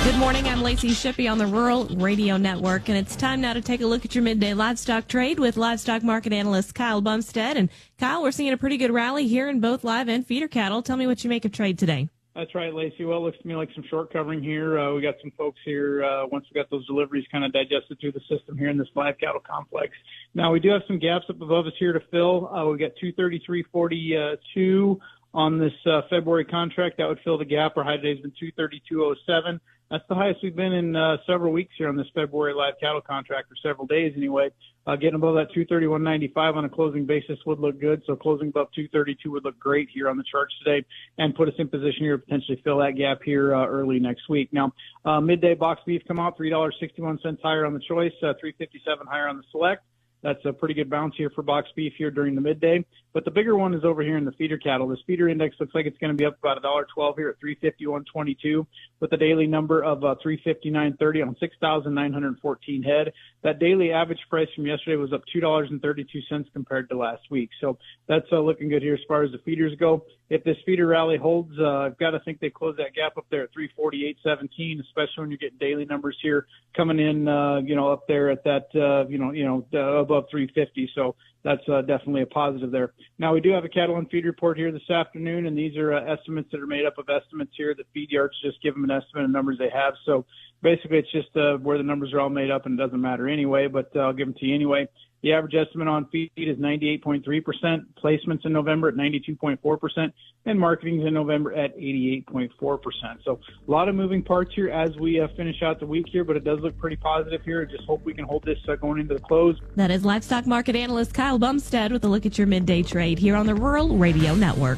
Good morning, I'm Lacey Shippey on the Rural Radio Network, and it's time now to take a look at your midday livestock trade with livestock market analyst Kyle Bumsted. And Kyle, we're seeing a pretty good rally here in both live and feeder cattle. Tell me what you make of trade today. That's right, Lacey. Well, it looks to me like some short covering here. We got some folks here once we got those deliveries kind of digested through the system here in this live cattle complex. Now, we do have some gaps up above us here to fill. We got 233.42 on this February contract. That would fill the gap. Our high today has been 232.07. That's the highest we've been in several weeks here on this February live cattle contract, for several days anyway. Getting above that 231.95 on a closing basis would look good. So closing above 232 would look great here on the charts today and put us in position here to potentially fill that gap here early next week. Now, midday box beef come out $3.61 higher on the choice, $3.57 higher on the select. That's a pretty good bounce here for box beef here during the midday. But the bigger one is over here in the feeder cattle. This feeder index looks like it's going to be up about $1.12 here at 351.22 with a daily number of 359.30 on 6,914 head. That daily average price from yesterday was up $2.32 compared to last week. So that's looking good here as far as the feeders go. If this feeder rally holds, I've got to think they close that gap up there at 348.17, especially when you're getting daily numbers here coming in, up there at that, above 350. So that's definitely a positive there. Now, we do have a cattle and feed report here this afternoon, and these are estimates that are made up of estimates here. The feed yards just give them an estimate of numbers they have. So basically, it's just where the numbers are all made up, and it doesn't matter anyway, but I'll give them to you anyway. The average estimate on feed is 98.3%, placements in November at 92.4%, and marketings in November at 88.4%. So a lot of moving parts here as we finish out the week here, but it does look pretty positive here. Just hope we can hold this going into the close. That is livestock market analyst Kyle Bumsted with a look at your midday trade here on the Rural Radio Network.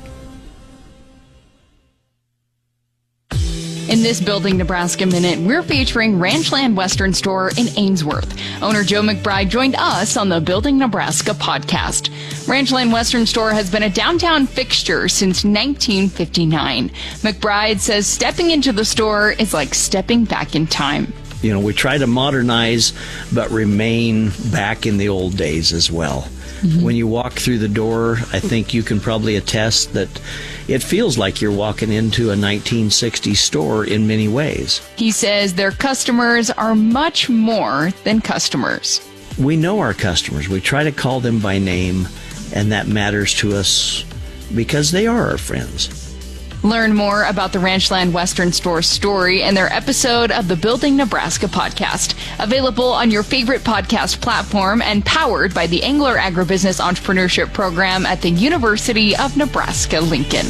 In this Building Nebraska Minute, we're featuring Ranchland Western Store in Ainsworth. Owner Joe McBride joined us on the Building Nebraska podcast. Ranchland Western Store has been a downtown fixture since 1959. McBride says stepping into the store is like stepping back in time. We try to modernize, but remain back in the old days as well. Mm-hmm. When you walk through the door, I think you can probably attest that it feels like you're walking into a 1960s store in many ways. He says their customers are much more than customers. We know our customers. We try to call them by name, and that matters to us because they are our friends. Learn more about the Ranchland Western Store story in their episode of the Building Nebraska podcast, available on your favorite podcast platform and powered by the Angler Agribusiness Entrepreneurship Program at the University of Nebraska-Lincoln.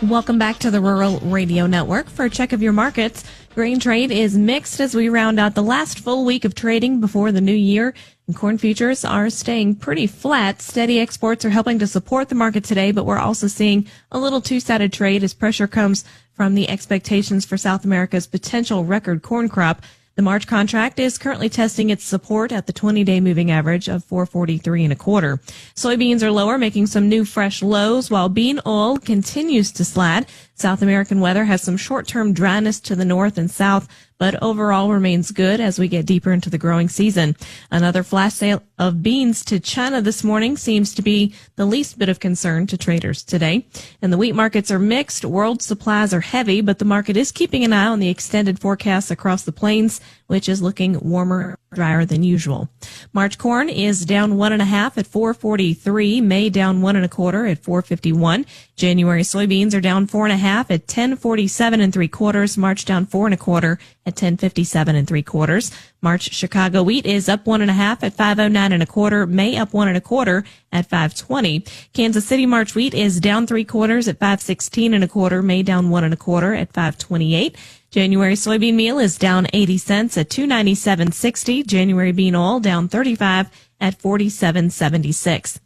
Welcome back to the Rural Radio Network. For a check of your markets, grain trade is mixed as we round out the last full week of trading before the new year. And corn futures are staying pretty flat. Steady exports are helping to support the market today, but we're also seeing a little two-sided trade as pressure comes from the expectations for South America's potential record corn crop. The March contract is currently testing its support at the 20-day moving average of 443.25. Soybeans are lower, making some new fresh lows, while bean oil continues to slide. South American weather has some short-term dryness to the north and south, but overall remains good as we get deeper into the growing season. Another flash sale of beans to China this morning seems to be the least bit of concern to traders today. And the wheat markets are mixed. World supplies are heavy, but the market is keeping an eye on the extended forecasts across the plains, which is looking warmer, drier than usual. March corn is down 1.5 at 443. May down 1.25 at 451. January soybeans are down 4.5 at 1047.75. March down 4.25 at 1057.75. March Chicago wheat is up 1.5 at 509.25. May up 1.25 at 520. Kansas City March wheat is down 3/4 at 516.25. May down 1.25 at 528. January soybean meal is down 80 cents at $297.60. January bean oil down 35 at $47.76.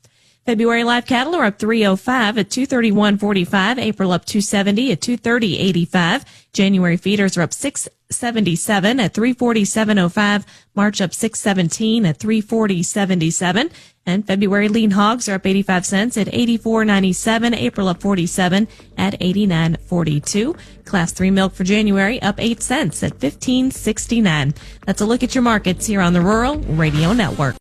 February live cattle are up 305 at 231.45. April up 270 at 230.85. January feeders are up 677 at 347.05. March up 617 at 340.77. And February lean hogs are up 85 cents at 84.97. April up 47 at 89.42. Class 3 milk for January up 8 cents at 15.69. That's a look at your markets here on the Rural Radio Network.